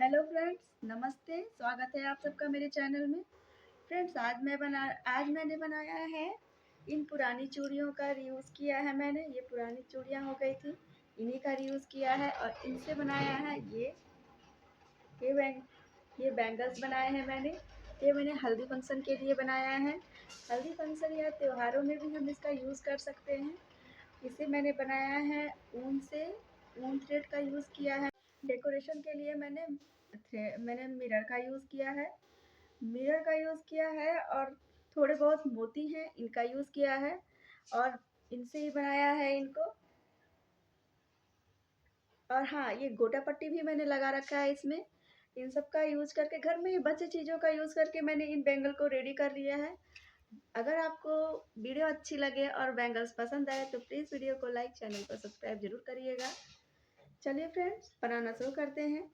Hello friends, नमस्ते। स्वागत है आप सबका मेरे चैनल में। फ्रेंड्स, आज मैंने बनाया है, इन पुरानी चूड़ियों का रीयूज़ किया है मैंने। ये पुरानी चूड़ियाँ हो गई थी, इन्हीं का रीयूज़ किया है और इनसे बनाया है ये बैंग ये बैंगल्स बनाए हैं मैंने। ये मैंने हल्दी फंक्शन के लिए बनाया है। हल्दी फंक्शन या त्योहारों में भी हम इसका यूज़ कर सकते हैं। इसे मैंने बनाया है ऊन थ्रेड का यूज़ किया है। डेकोरेशन के लिए मैंने मिरर का यूज़ किया है और थोड़े बहुत मोती हैं, इनका यूज़ किया है और इनसे ही बनाया है इनको। और हाँ, ये गोटा पट्टी भी मैंने लगा रखा है इसमें। इन सब का यूज़ करके, घर में ही बचे चीज़ों का यूज़ करके मैंने इन बैंगल को रेडी कर लिया है। अगर आपको वीडियो अच्छी लगे और बैंगल्स पसंद आए तो प्लीज़ वीडियो को लाइक, चैनल को सब्सक्राइब जरूर करिएगा। चलिए फ्रेंड्स, बनाना शुरू करते हैं।